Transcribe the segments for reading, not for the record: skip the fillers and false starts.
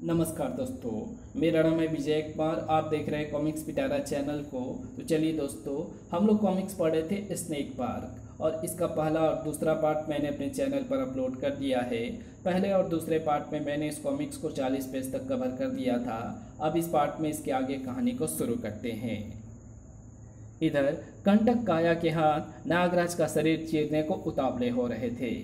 नमस्कार दोस्तों, मेरा नाम है विजय कुमार। आप देख रहे हैं कॉमिक्स पिटारा चैनल को। तो चलिए दोस्तों, हम लोग कॉमिक्स पढ़े थे स्नेक पार्क और इसका पहला और दूसरा पार्ट मैंने अपने चैनल पर अपलोड कर दिया है। पहले और दूसरे पार्ट में मैंने इस कॉमिक्स को 40 पेज तक कवर कर दिया था। अब इस पार्ट में इसके आगे कहानी को शुरू करते हैं। इधर कंटक काया के हाथ नागराज का शरीर चीरने को उतावले हो रहे थे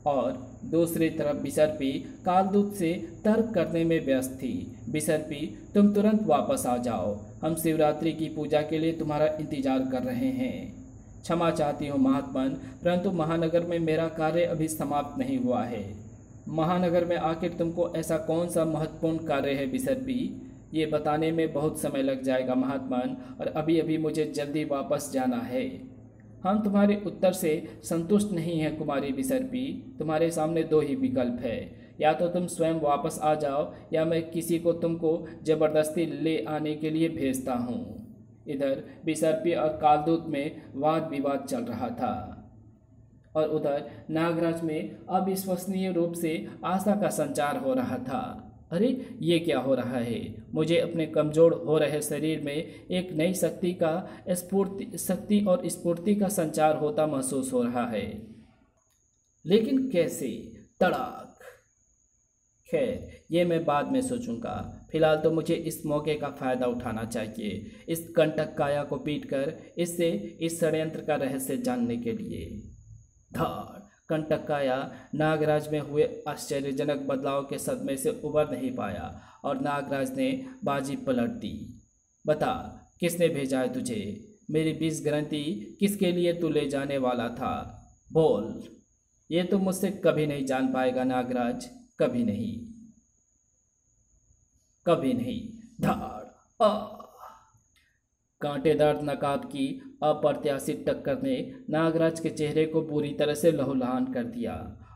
और दूसरी तरफ बिसर्पी कालदूत से तर्क करने में व्यस्त थी। बिसर्पी, तुम तुरंत वापस आ जाओ, हम शिवरात्रि की पूजा के लिए तुम्हारा इंतजार कर रहे हैं। क्षमा चाहती हूँ महात्मन, परंतु महानगर में मेरा कार्य अभी समाप्त नहीं हुआ है। महानगर में आखिर तुमको ऐसा कौन सा महत्वपूर्ण कार्य है बिसर्पी? ये बताने में बहुत समय लग जाएगा महात्मन, और अभी अभी मुझे जल्दी वापस जाना है। हम तुम्हारे उत्तर से संतुष्ट नहीं हैं कुमारी बिसर्पी। तुम्हारे सामने दो ही विकल्प है, या तो तुम स्वयं वापस आ जाओ या मैं किसी को तुमको जबरदस्ती ले आने के लिए भेजता हूँ। इधर बिसर्पी और कालदूत में वाद विवाद चल रहा था और उधर नागराज में अविश्वसनीय रूप से आशा का संचार हो रहा था। अरे ये क्या हो रहा है? मुझे अपने कमज़ोर हो रहे शरीर में एक नई शक्ति और स्फूर्ति का संचार होता महसूस हो रहा है, लेकिन कैसे? तड़ाक। खैर, ये मैं बाद में सोचूंगा। फिलहाल तो मुझे इस मौके का फ़ायदा उठाना चाहिए, इस कंटक काया को पीटकर इससे इस षड्यंत्र का रहस्य जानने के लिए। धाड़। कंटक काया नागराज में हुए आश्चर्यजनक बदलाव के सदमे से उबर नहीं पाया और नागराज ने बाजी पलट दी। बता, किसने भेजा है तुझे? मेरी 20 ग्रंथि किसके लिए तू ले जाने वाला था? बोल। ये तो मुझसे कभी नहीं जान पाएगा नागराज, कभी नहीं, कभी नहीं। धाड़। कांटेदार नकाब की अप्रत्याशित टक्कर ने नागराज के चेहरे को पूरी तरह से लहूलुहान कर दिया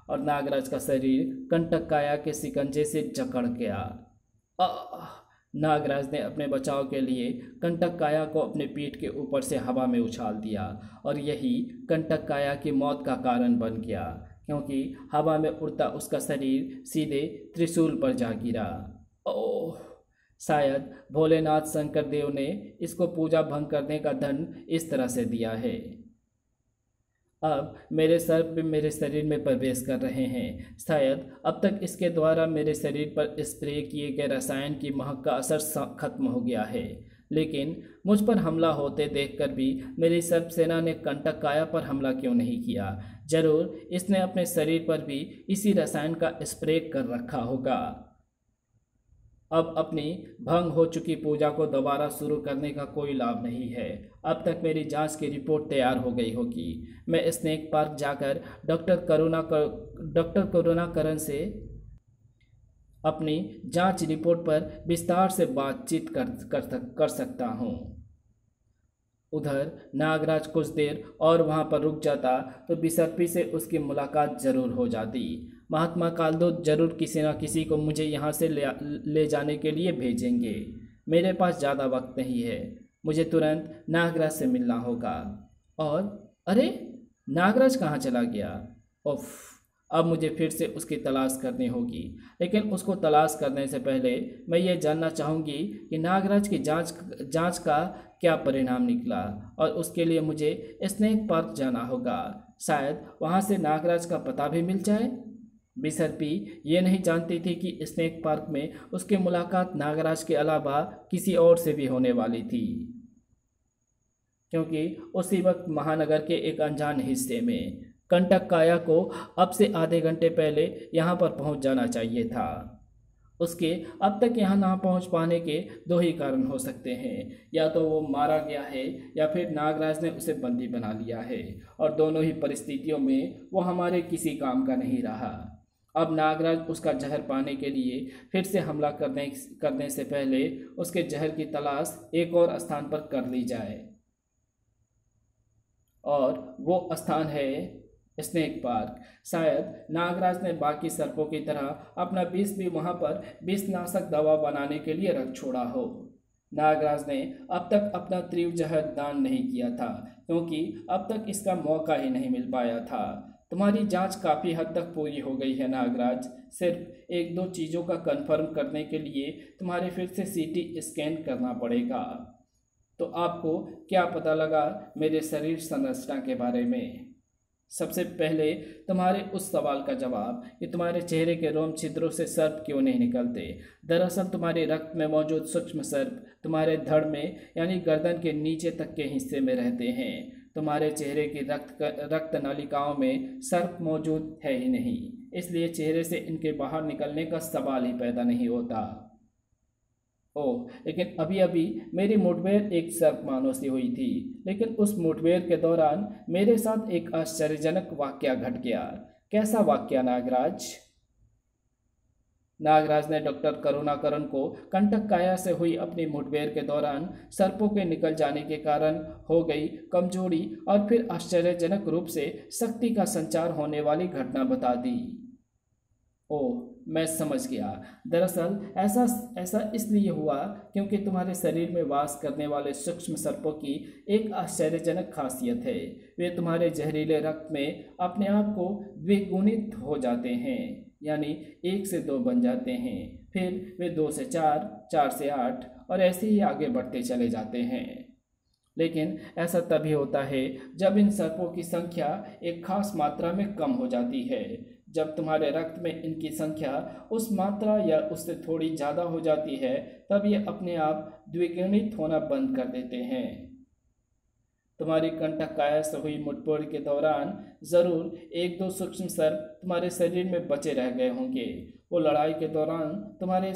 और नागराज का शरीर कंटक काया के शिकंजे से जकड़ गया। नागराज ने अपने बचाव के लिए कंटक काया को अपने पीठ के ऊपर से हवा में उछाल दिया और यही कंटक काया की मौत का कारण बन गया, क्योंकि हवा में उड़ता उसका शरीर सीधे त्रिशूल पर जा गिरा। ओह! शायद भोलेनाथ शंकर देव ने इसको पूजा भंग करने का दंड इस तरह से दिया है। अब मेरे सर्प भी मेरे शरीर में प्रवेश कर रहे हैं। शायद अब तक इसके द्वारा मेरे शरीर पर स्प्रे किए गए रसायन की महक का असर खत्म हो गया है, लेकिन मुझ पर हमला होते देखकर भी मेरी सर्प सेना ने कंटक काया पर हमला क्यों नहीं किया? जरूर इसने अपने शरीर पर भी इसी रसायन का स्प्रे कर रखा होगा। अब अपनी भंग हो चुकी पूजा को दोबारा शुरू करने का कोई लाभ नहीं है। अब तक मेरी जांच की रिपोर्ट तैयार हो गई होगी। मैं स्नेक पार्क जाकर डॉक्टर करुणाकरण से अपनी जांच रिपोर्ट पर विस्तार से बातचीत कर सकता हूँ। उधर नागराज कुछ देर और वहाँ पर रुक जाता तो बिसर्पी से उसकी मुलाकात जरूर हो जाती। महात्मा कालदूत जरूर किसी न किसी को मुझे यहाँ से ले जाने के लिए भेजेंगे। मेरे पास ज़्यादा वक्त नहीं है, मुझे तुरंत नागराज से मिलना होगा। और अरे, नागराज कहाँ चला गया? उफ, अब मुझे फिर से उसकी तलाश करनी होगी। लेकिन उसको तलाश करने से पहले मैं ये जानना चाहूँगी कि नागराज की जांच का क्या परिणाम निकला, और उसके लिए मुझे स्नेक पार्क जाना होगा। शायद वहाँ से नागराज का पता भी मिल जाए। बिसर्पी ये नहीं जानती थी कि स्नेक पार्क में उसकी मुलाकात नागराज के अलावा किसी और से भी होने वाली थी, क्योंकि उसी वक्त महानगर के एक अनजान हिस्से में कंटक काया को अब से आधे घंटे पहले यहाँ पर पहुँच जाना चाहिए था। उसके अब तक यहाँ ना पहुँच पाने के दो ही कारण हो सकते हैं, या तो वो मारा गया है या फिर नागराज ने उसे बंदी बना लिया है, और दोनों ही परिस्थितियों में वो हमारे किसी काम का नहीं रहा। अब नागराज उसका जहर पाने के लिए फिर से हमला करने से पहले उसके जहर की तलाश एक और स्थान पर कर ली जाए, और वो स्थान है स्नेक पार्क। शायद नागराज ने बाकी सर्पों की तरह अपना विष भी वहाँ पर विषनाशक दवा बनाने के लिए रख छोड़ा हो। नागराज ने अब तक अपना तीव्र जहर दान नहीं किया था, क्योंकि अब तक इसका मौका ही नहीं मिल पाया था। तुम्हारी जांच काफ़ी हद तक पूरी हो गई है नागराज। सिर्फ एक दो चीज़ों का कंफर्म करने के लिए तुम्हारे फिर से सीटी स्कैन करना पड़ेगा। तो आपको क्या पता लगा मेरे शरीर संरचना के बारे में? सबसे पहले तुम्हारे उस सवाल का जवाब कि तुम्हारे चेहरे के रोम छिद्रों से सर्प क्यों नहीं निकलते। दरअसल तुम्हारे रक्त में मौजूद सूक्ष्म सर्प तुम्हारे धड़ में यानी गर्दन के नीचे तक के हिस्से में रहते हैं। तुम्हारे चेहरे की रक्त नलिकाओं में सर्प मौजूद है ही नहीं, इसलिए चेहरे से इनके बाहर निकलने का सवाल ही पैदा नहीं होता। ओह, लेकिन अभी अभी मेरी मुठभेड़ एक सर्प मानव से हुई थी, लेकिन उस मुठभेड़ के दौरान मेरे साथ एक आश्चर्यजनक वाकया घट गया। कैसा वाकया नागराज? नागराज ने डॉक्टर करुणाकरन को कंटक काया से हुई अपनी मुठभेड़ के दौरान सर्पों के निकल जाने के कारण हो गई कमजोरी और फिर आश्चर्यजनक रूप से शक्ति का संचार होने वाली घटना बता दी। ओह, मैं समझ गया। दरअसल ऐसा इसलिए हुआ क्योंकि तुम्हारे शरीर में वास करने वाले सूक्ष्म सर्पों की एक आश्चर्यजनक खासियत है। वे तुम्हारे जहरीले रक्त में अपने आप को द्विगुणित हो जाते हैं, यानी 1 से 2 बन जाते हैं, फिर वे 2 से 4, 4 से 8 और ऐसे ही आगे बढ़ते चले जाते हैं। लेकिन ऐसा तभी होता है जब इन सर्पों की संख्या एक खास मात्रा में कम हो जाती है। जब तुम्हारे रक्त में इनकी संख्या उस मात्रा या उससे थोड़ी ज़्यादा हो जाती है, तब ये अपने आप द्विगुणित होना बंद कर देते हैं। तुम्हारी कंटक काया से हुई मुठभेड़ के दौरान जरूर 1-2 सूक्ष्म सर्प तुम्हारे शरीर में बचे रह गए होंगे। वो लड़ाई के दौरान तुम्हारे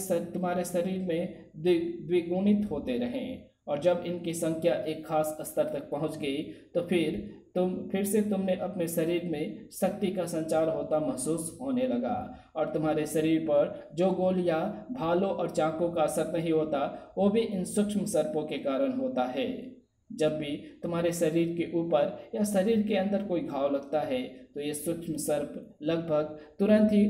शरीर में द्विगुणित होते रहें, और जब इनकी संख्या एक खास स्तर तक पहुंच गई तो फिर से तुमने अपने शरीर में शक्ति का संचार होता महसूस होने लगा, और तुम्हारे शरीर पर जो गोलियां, भालों और चाकों का असर नहीं होता, वो भी इन सूक्ष्म सर्पों के कारण होता है। जब भी तुम्हारे शरीर के ऊपर या शरीर के अंदर कोई घाव लगता है तो ये सूक्ष्म सर्प लगभग तुरंत ही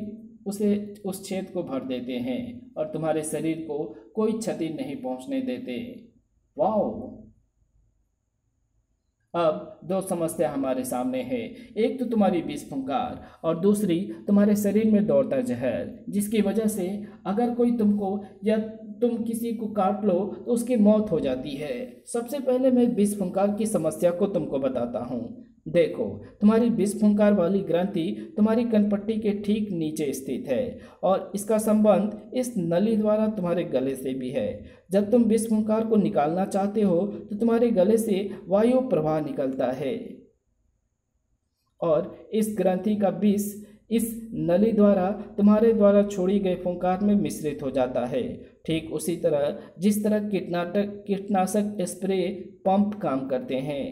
उस छेद को भर देते हैं और तुम्हारे शरीर को कोई क्षति नहीं पहुंचने देते। वाओ! अब 2 समस्या हमारे सामने है। एक तो तुम्हारी विषफुंकार और दूसरी तुम्हारे शरीर में दौड़ता जहर, जिसकी वजह से अगर कोई तुमको या तुम किसी को काट लो तो उसकी मौत हो जाती है। सबसे पहले मैं विषफुंकार की समस्या को तुमको बताता हूँ। देखो, तुम्हारी विषफुंकार वाली ग्रंथि तुम्हारी कनपट्टी के ठीक नीचे स्थित है और इसका संबंध इस नली द्वारा तुम्हारे गले से भी है। जब तुम विषफुंकार को निकालना चाहते हो तो तुम्हारे गले से वायु प्रवाह निकलता है और इस ग्रंथि का विष इस नली द्वारा तुम्हारे द्वारा छोड़ी गई फुंकार में मिश्रित हो जाता है। ठीक उसी तरह जिस तरह कीटनाशक स्प्रे पंप काम करते हैं।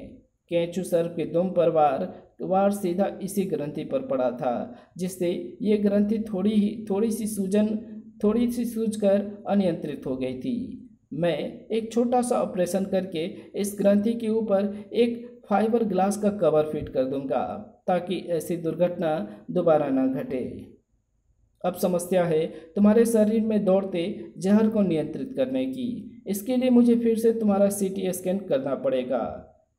केंचु सर्प के दुम पर वार सीधा इसी ग्रंथि पर पड़ा था, जिससे ये ग्रंथि थोड़ी सी सूजकर अनियंत्रित हो गई थी। मैं एक छोटा सा ऑपरेशन करके इस ग्रंथि के ऊपर एक फाइबर ग्लास का कवर फिट कर दूंगा ताकि ऐसी दुर्घटना दोबारा ना घटे। अब समस्या है तुम्हारे शरीर में दौड़ते जहर को नियंत्रित करने की। इसके लिए मुझे फिर से तुम्हारा सीटी स्कैन करना पड़ेगा।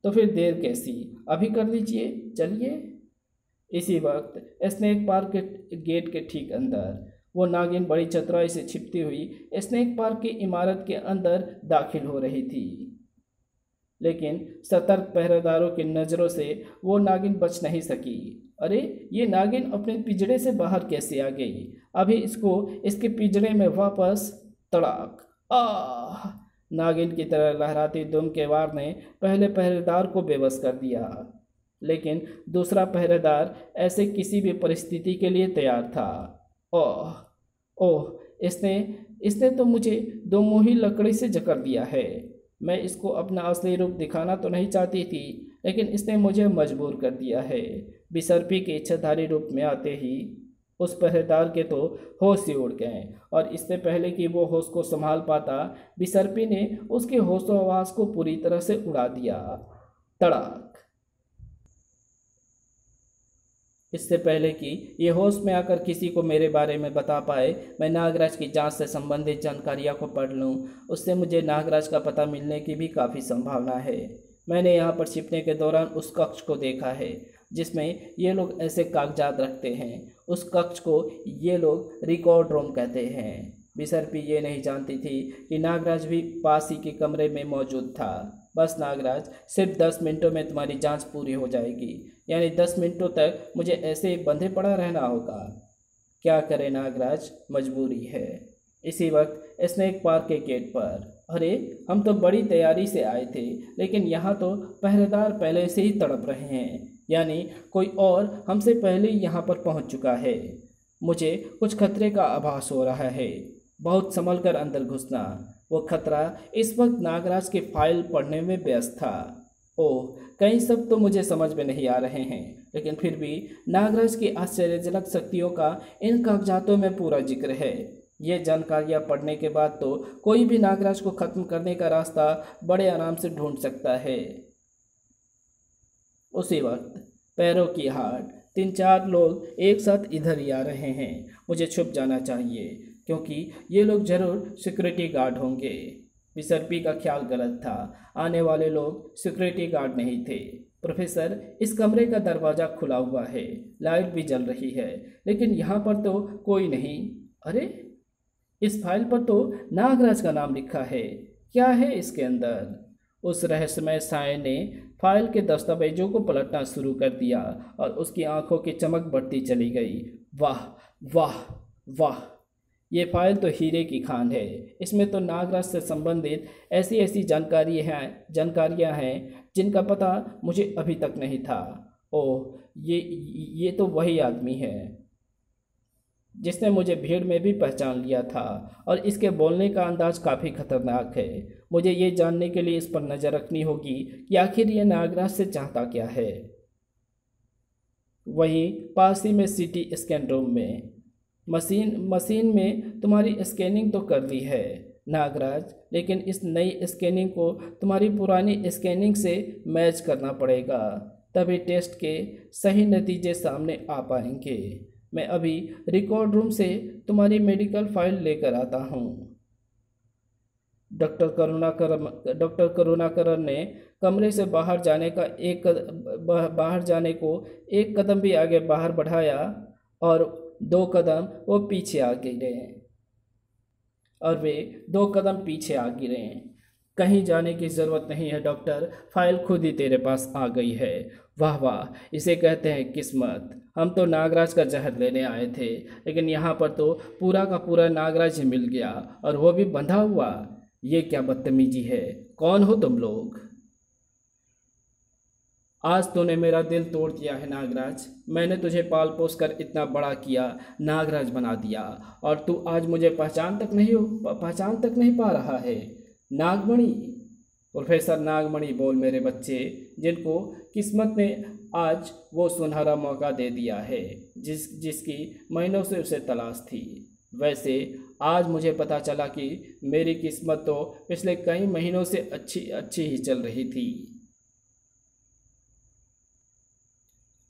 तो फिर देर कैसी, अभी कर लीजिए, चलिए। इसी वक्त स्नेक पार्क के गेट के ठीक अंदर वो नागिन बड़ी चतुराई से छिपती हुई स्नेक पार्क की इमारत के अंदर दाखिल हो रही थी, लेकिन सतर्क पहरेदारों की नज़रों से वो नागिन बच नहीं सकी। अरे, ये नागिन अपने पिंजड़े से बाहर कैसे आ गई? अभी इसको इसके पिंजड़े में वापस। तड़ाक! आह! नागिन की तरह लहराती दुम के वार ने पहले पहरेदार को बेबस कर दिया, लेकिन दूसरा पहरेदार ऐसे किसी भी परिस्थिति के लिए तैयार था। ओह ओह, इसने तो मुझे 2 मुही लकड़ी से जकड़ दिया है। मैं इसको अपना असली रूप दिखाना तो नहीं चाहती थी, लेकिन इसने मुझे मजबूर कर दिया है। बिसर्पी के इच्छाधारी रूप में आते ही उस पहरेदार के तो होश ही उड़ गए, और इससे पहले कि वो होश को संभाल पाता, बिसर्पी ने उसके होशोहवास को पूरी तरह से उड़ा दिया। तड़ाक! इससे पहले कि ये होश में आकर किसी को मेरे बारे में बता पाए, मैं नागराज की जांच से संबंधित जानकारियां को पढ़ लूं। उससे मुझे नागराज का पता मिलने की भी काफ़ी संभावना है। मैंने यहाँ पर छिपने के दौरान उस कक्ष को देखा है। जिसमें ये लोग ऐसे कागजात रखते हैं। उस कक्ष को ये लोग रिकॉर्ड रूम कहते हैं। बिसर्पी ये नहीं जानती थी कि नागराज भी पास ही के कमरे में मौजूद था। बस नागराज, सिर्फ 10 मिनटों में तुम्हारी जांच पूरी हो जाएगी, यानी 10 मिनटों तक मुझे ऐसे बंधे पड़ा रहना होगा। क्या करे नागराज, मजबूरी है। इसी वक्त स्नेक पार्क के गेट पर, अरे हम तो बड़ी तैयारी से आए थे, लेकिन यहाँ तो पहरेदार पहले से ही तड़प रहे हैं, यानी कोई और हमसे पहले ही यहाँ पर पहुँच चुका है। मुझे कुछ खतरे का आभास हो रहा है। बहुत संभल कर अंदर घुसना। वो खतरा इस वक्त नागराज की फाइल पढ़ने में व्यस्त था। ओह, कई सब तो मुझे समझ में नहीं आ रहे हैं, लेकिन फिर भी नागराज की आश्चर्यजनक शक्तियों का इन कागजातों में पूरा जिक्र है। ये जानकारियाँ पढ़ने के बाद तो कोई भी नागराज को खत्म करने का रास्ता बड़े आराम से ढूंढ सकता है। उसी वक्त पैरों की आहट, 3-4 लोग एक साथ इधर ही आ रहे हैं। मुझे छुप जाना चाहिए, क्योंकि ये लोग जरूर सिक्योरिटी गार्ड होंगे। बिसर्पी का ख्याल गलत था। आने वाले लोग सिक्योरिटी गार्ड नहीं थे। प्रोफेसर, इस कमरे का दरवाज़ा खुला हुआ है, लाइट भी जल रही है, लेकिन यहाँ पर तो कोई नहीं। अरे, इस फाइल पर तो नागराज का नाम लिखा है। क्या है इसके अंदर? उस रहस्यमय साय ने फाइल के दस्तावेजों को पलटना शुरू कर दिया और उसकी आंखों की चमक बढ़ती चली गई। वाह वाह वाह, ये फाइल तो हीरे की खान है। इसमें तो नागराज से संबंधित ऐसी ऐसी जानकारियाँ हैं जिनका पता मुझे अभी तक नहीं था। ओह, ये तो वही आदमी है जिसने मुझे भीड़ में भी पहचान लिया था, और इसके बोलने का अंदाज काफ़ी खतरनाक है। मुझे ये जानने के लिए इस पर नज़र रखनी होगी कि आखिर ये नागराज से चाहता क्या है। वहीं पास ही में सिटी स्कैन रूम में मशीन में तुम्हारी स्कैनिंग तो कर ली है नागराज, लेकिन इस नई स्कैनिंग को तुम्हारी पुरानी स्कैनिंग से मैच करना पड़ेगा, तभी टेस्ट के सही नतीजे सामने आ पाएंगे। मैं अभी रिकॉर्ड रूम से तुम्हारी मेडिकल फाइल लेकर आता हूँ। डॉक्टर करुणाकरन ने कमरे से बाहर जाने को एक कदम भी आगे बाहर बढ़ाया और 2 कदम वो पीछे आ गिरे, और वे 2 कदम पीछे आ गिरे। कहीं जाने की ज़रूरत नहीं है डॉक्टर, फाइल खुद ही तेरे पास आ गई है। वाह वाह, इसे कहते हैं किस्मत। हम तो नागराज का जहर लेने आए थे, लेकिन यहाँ पर तो पूरा का पूरा नागराज ही मिल गया, और वो भी बंधा हुआ। ये क्या बदतमीजी है? कौन हो तुम लोग? आज तूने मेरा दिल तोड़ दिया है नागराज। मैंने तुझे पाल पोस कर इतना बड़ा किया, नागराज बना दिया, और तू आज मुझे पहचान तक नहीं पा रहा है। नागमणि, प्रोफेसर नागमणि बोल मेरे बच्चे, जिनको किस्मत ने आज वो सुनहरा मौका दे दिया है जिसकी महीनों से उसे तलाश थी। वैसे आज मुझे पता चला कि मेरी किस्मत तो पिछले कई महीनों से अच्छी ही चल रही थी।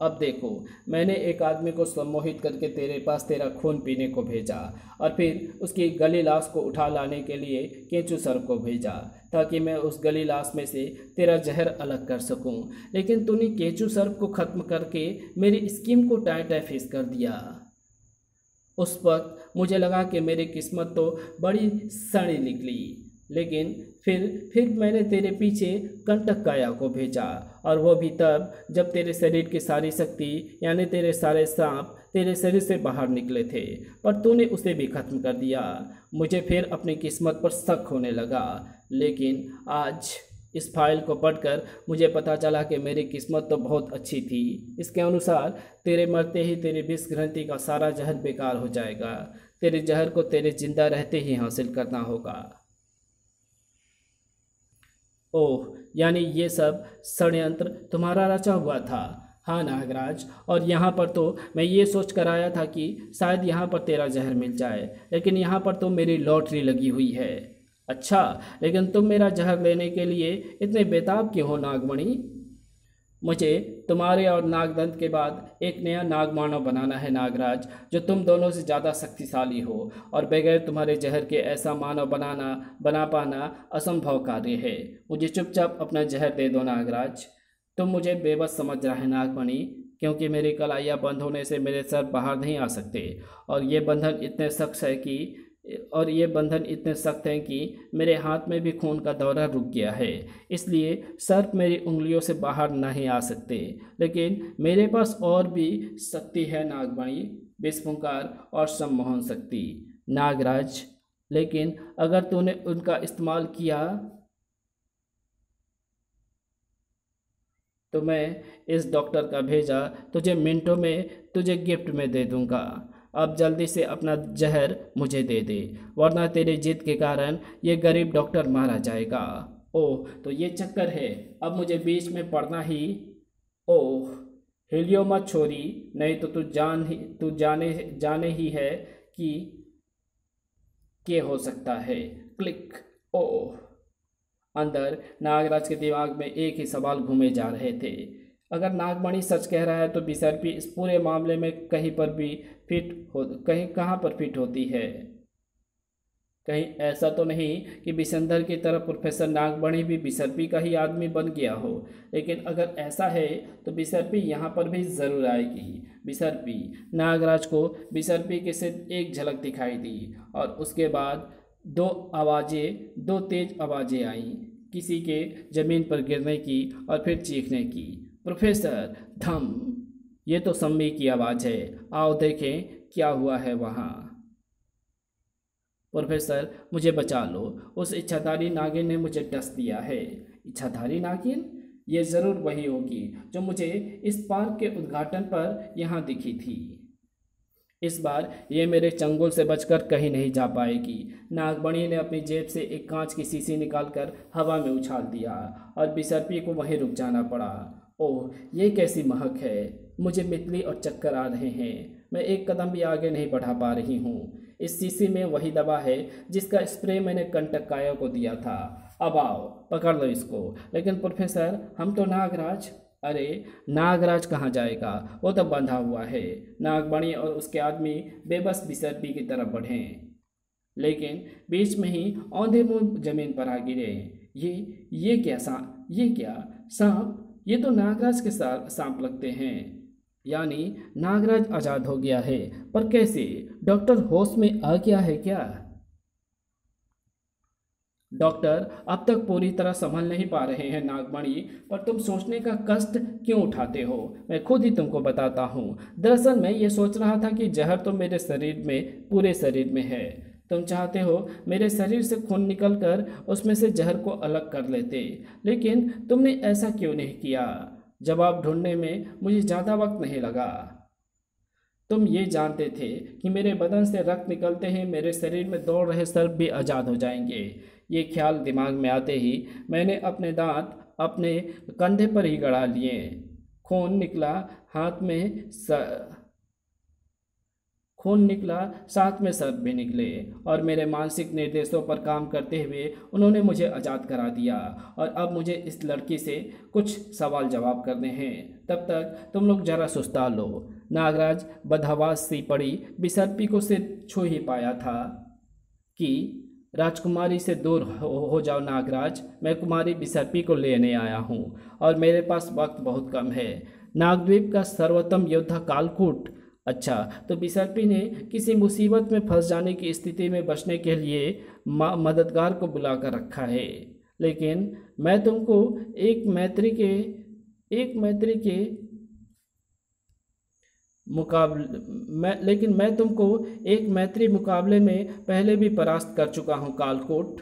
अब देखो, मैंने एक आदमी को सम्मोहित करके तेरे पास तेरा खून पीने को भेजा, और फिर उसकी गली लाश को उठा लाने के लिए केंचू सर को भेजा, ताकि मैं उस गली लाश में से तेरा जहर अलग कर सकूं। लेकिन तूने केंचू सर को ख़त्म करके मेरी स्कीम को टाई फेस कर दिया। उस वक्त मुझे लगा कि मेरी किस्मत तो बड़ी सड़ी निकली, लेकिन फिर मैंने तेरे पीछे कंटक काया को भेजा, और वो भी तब जब तेरे शरीर की सारी शक्ति यानी तेरे सारे सांप तेरे शरीर से बाहर निकले थे, पर तूने उसे भी ख़त्म कर दिया। मुझे फिर अपनी किस्मत पर शक होने लगा, लेकिन आज इस फाइल को पढ़कर मुझे पता चला कि मेरी किस्मत तो बहुत अच्छी थी। इसके अनुसार तेरे मरते ही तेरी विष ग्रंथि का सारा जहर बेकार हो जाएगा। तेरे जहर को तेरे जिंदा रहते ही हासिल करना होगा। ओह, यानी ये सब षड्यंत्र तुम्हारा रचा हुआ था? हाँ नागराज, और यहाँ पर तो मैं ये सोच कर आया था कि शायद यहाँ पर तेरा जहर मिल जाए, लेकिन यहाँ पर तो मेरी लॉटरी लगी हुई है। अच्छा, लेकिन तुम मेरा जहर लेने के लिए इतने बेताब क्यों हो नागमणि? मुझे तुम्हारे और नागदंत के बाद एक नया नागमानव बनाना है नागराज, जो तुम दोनों से ज़्यादा शक्तिशाली हो, और बगैर तुम्हारे जहर के ऐसा मानव बना पाना असंभव कार्य है। मुझे चुपचाप अपना जहर दे दो नागराज। तुम मुझे बेबस समझ रहा है नागमणि, क्योंकि मेरी कलाइयाँ बंद होने से मेरे सर्प बाहर नहीं आ सकते, और ये बंधन इतने सख्त है कि मेरे हाथ में भी खून का दौरा रुक गया है, इसलिए सर्प मेरी उंगलियों से बाहर नहीं आ सकते। लेकिन मेरे पास और भी शक्ति है नागमणि, विषफुंकार और सम्मोहन शक्ति। नागराज, लेकिन अगर तूने उनका इस्तेमाल किया तो मैं इस डॉक्टर का भेजा तुझे मिनटों में तुझे गिफ्ट में दे दूंगा। अब जल्दी से अपना जहर मुझे दे दे, वरना तेरी जिद के कारण ये गरीब डॉक्टर मारा जाएगा। ओह, तो ये चक्कर है, अब मुझे बीच में पड़ना ही। ओह, हिलियो मत छोरी, नहीं तो तू जाने ही है कि हो सकता है। क्लिक। ओह, अंदर नागराज के दिमाग में एक ही सवाल घूमे जा रहे थे। अगर नागमणि सच कह रहा है तो बिसर्पी इस पूरे मामले में कहीं कहाँ पर फिट होती है। कहीं ऐसा तो नहीं कि बिसंदर की तरह प्रोफेसर नागमणि भी बिसर्पी का ही आदमी बन गया हो। लेकिन अगर ऐसा है तो बिसर्पी यहाँ पर भी ज़रूर आएगी। बिसर्पी। नागराज को बिसर्पी की सिर्फ एक झलक दिखाई दी, और उसके बाद दो तेज आवाज़ें आईं, किसी के ज़मीन पर गिरने की और फिर चीखने की। प्रोफेसर, धम! ये तो सम्मी की आवाज़ है, आओ देखें क्या हुआ है वहाँ। प्रोफेसर, मुझे बचा लो, उस इच्छाधारी नागिन ने मुझे डस दिया है। इच्छाधारी नागिन? ये ज़रूर वही होगी जो मुझे इस पार्क के उद्घाटन पर यहाँ दिखी थी। इस बार ये मेरे चंगुल से बचकर कहीं नहीं जा पाएगी। नागमणि ने अपनी जेब से एक कांच की शीशी निकालकर हवा में उछाल दिया, और बिसर्पी को वहीं रुक जाना पड़ा। ओह, ये कैसी महक है! मुझे मितली और चक्कर आ रहे हैं। मैं एक कदम भी आगे नहीं बढ़ा पा रही हूँ। इस शीशी में वही दवा है जिसका स्प्रे मैंने कंटककायों को दिया था। अब आओ, पकड़ लो इसको। लेकिन प्रोफेसर, हम तो नागराज। अरे, नागराज कहाँ जाएगा, वो तो बंधा हुआ है। नागमणि और उसके आदमी बेबस बिसर्पी की तरफ बढ़े, लेकिन बीच में ही औंधे मुंह जमीन पर आ गिरे। ये क्या सांप? ये तो नागराज के सांप लगते हैं। यानी नागराज आज़ाद हो गया है, पर कैसे? डॉक्टर होश में आ गया है क्या? डॉक्टर अब तक पूरी तरह संभल नहीं पा रहे हैं नागमणि, पर तुम सोचने का कष्ट क्यों उठाते हो? मैं खुद ही तुमको बताता हूँ। दरअसल मैं ये सोच रहा था कि जहर तो मेरे शरीर में, पूरे शरीर में है। तुम चाहते हो मेरे शरीर से खून निकलकर उसमें से जहर को अलग कर लेते, लेकिन तुमने ऐसा क्यों नहीं किया? जवाब ढूंढने में मुझे ज़्यादा वक्त नहीं लगा। तुम ये जानते थे कि मेरे बदन से रक्त निकलते ही मेरे शरीर में दौड़ रहे सर्प भी आज़ाद हो जाएंगे। ये ख्याल दिमाग में आते ही मैंने अपने दांत अपने कंधे पर ही गड़ा लिए। खून निकला, साथ में सर्प भी निकले, और मेरे मानसिक निर्देशों पर काम करते हुए उन्होंने मुझे आज़ाद करा दिया। और अब मुझे इस लड़की से कुछ सवाल जवाब करने हैं। तब तक तुम लोग जरा सुस्ता लो। नागराज बदहवास सी पड़ी बिसर्पी को सिर छू ही पाया था कि राजकुमारी से दूर हो जाओ नागराज, मैं कुमारी बिसर्पी को लेने आया हूँ, और मेरे पास वक्त बहुत कम है। नागद्वीप का सर्वोत्तम योद्धा कालकूट। अच्छा, तो बिसर्पी ने किसी मुसीबत में फंस जाने की स्थिति में बचने के लिए मददगार को बुला कर रखा है। लेकिन मैं तुमको एक मैत्री मुकाबले में पहले भी परास्त कर चुका हूँ कालकोट।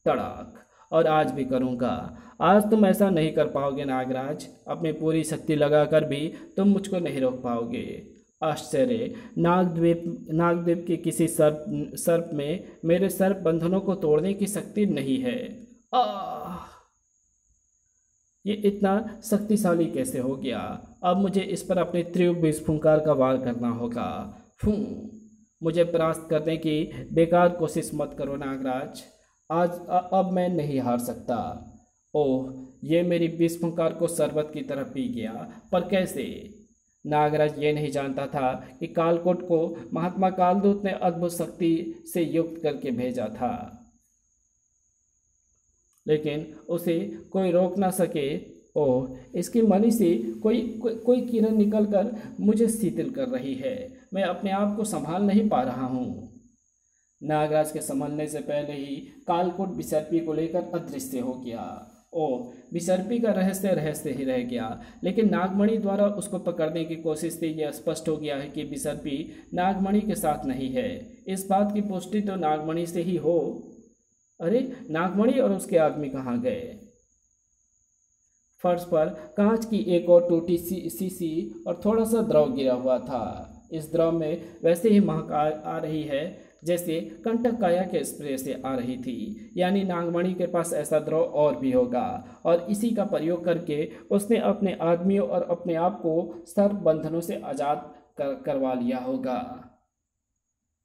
तड़ाक। और आज भी करूँगा। आज तुम ऐसा नहीं कर पाओगे नागराज, अपनी पूरी शक्ति लगाकर भी तुम मुझको नहीं रोक पाओगे। आश्चर्य! नागद्वीप के किसी सर्प में मेरे सर्प बंधनों को तोड़ने की शक्ति नहीं है। ये इतना शक्तिशाली कैसे हो गया? अब मुझे इस पर अपने तीव्र विस्फुंकार का वार करना होगा। फूं! मुझे परास्त करने की बेकार कोशिश मत करो नागराज। अब मैं नहीं हार सकता। ओह, ये मेरी विस्फुंकार को शरबत की तरह पी गया, पर कैसे? नागराज ये नहीं जानता था कि कालकोट को महात्मा कालदूत ने अद्भुत शक्ति से युक्त करके भेजा था, लेकिन उसे कोई रोक ना सके ओह, इसकी मणि से कोई किरण निकलकर मुझे शीतल कर रही है। मैं अपने आप को संभाल नहीं पा रहा हूँ। नागराज के संभलने से पहले ही कालकोट बिसर्पी को लेकर अदृश्य हो गया। ओह, बिसर्पी का रहस्य रहस्य ही रह गया, लेकिन नागमणि द्वारा उसको पकड़ने की कोशिश से यह स्पष्ट हो गया है कि बिसर्पी नागमणि के साथ नहीं है। इस बात की पुष्टि तो नागमणि से ही हो। अरे, नागमणि और उसके आदमी कहाँ गए? फर्श पर कांच की एक और टूटी सी शीशी और थोड़ा सा द्रव गिरा हुआ था। इस द्रव में वैसे ही महक आ रही है जैसे कंटक काया के स्प्रे से आ रही थी। यानी नागमणि के पास ऐसा द्रव और भी होगा, और इसी का प्रयोग करके उसने अपने आदमियों और अपने आप को सर्प बंधनों से आज़ाद करवा लिया होगा।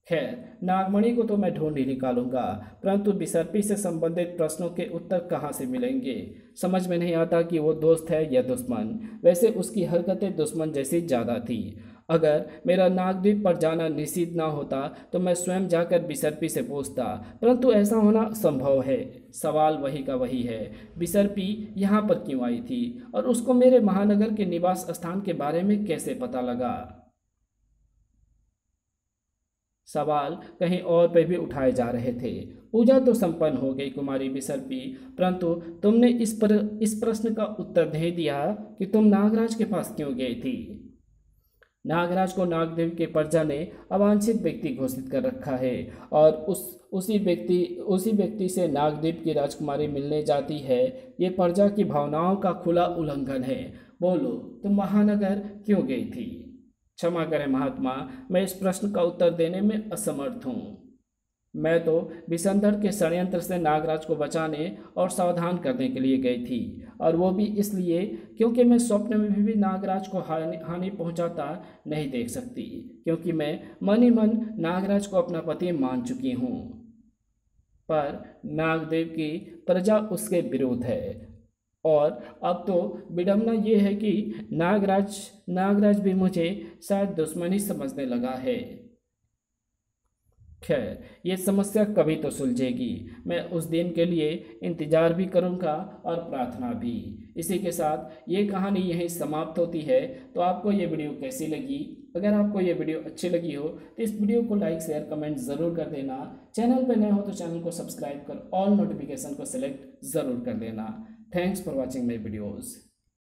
खैर, नागमणि को तो मैं ढूंढ ही निकालूंगा, परंतु बिसर्पी से संबंधित प्रश्नों के उत्तर कहाँ से मिलेंगे? समझ में नहीं आता कि वो दोस्त है या दुश्मन। वैसे उसकी हरकतें दुश्मन जैसी ज़्यादा थी। अगर मेरा नागद्वीप पर जाना निषिद्ध ना होता तो मैं स्वयं जाकर बिसर्पी से पूछता, परंतु ऐसा होना असंभव है। सवाल वही का वही है, बिसर्पी यहाँ पर क्यों आई थी और उसको मेरे महानगर के निवास स्थान के बारे में कैसे पता लगा? सवाल कहीं और पे भी उठाए जा रहे थे। पूजा तो संपन्न हो गई कुमारी बिसर्पी, परंतु तुमने इस प्रश्न का उत्तर नहीं दिया कि तुम नागराज के पास क्यों गई थी। नागराज को नागदेव के प्रजा ने अवांछित व्यक्ति घोषित कर रखा है, और उसी व्यक्ति से नागदेव की राजकुमारी मिलने जाती है। ये प्रजा की भावनाओं का खुला उल्लंघन है। बोलो, तुम महानगर क्यों गई थी? क्षमा करें महात्मा, मैं इस प्रश्न का उत्तर देने में असमर्थ हूँ। मैं तो विसंधर के षड्यंत्र से नागराज को बचाने और सावधान करने के लिए गई थी, और वो भी इसलिए क्योंकि मैं स्वप्न में भी नागराज को हानि पहुंचाता नहीं देख सकती, क्योंकि मैं मन ही मन नागराज को अपना पति मान चुकी हूँ। पर नागदेव की प्रजा उसके विरुद्ध है, और अब तो विडंबना ये है कि नागराज भी मुझे शायद दुश्मन ही समझने लगा है। खैर, ये समस्या कभी तो सुलझेगी। मैं उस दिन के लिए इंतजार भी करूंगा और प्रार्थना भी। इसी के साथ ये कहानी यहीं समाप्त होती है। तो आपको ये वीडियो कैसी लगी? अगर आपको ये वीडियो अच्छी लगी हो तो इस वीडियो को लाइक शेयर कमेंट ज़रूर कर देना। चैनल पर नए हो तो चैनल को सब्सक्राइब कर ऑल नोटिफिकेशन को सिलेक्ट ज़रूर कर देना। Thanks for watching my videos.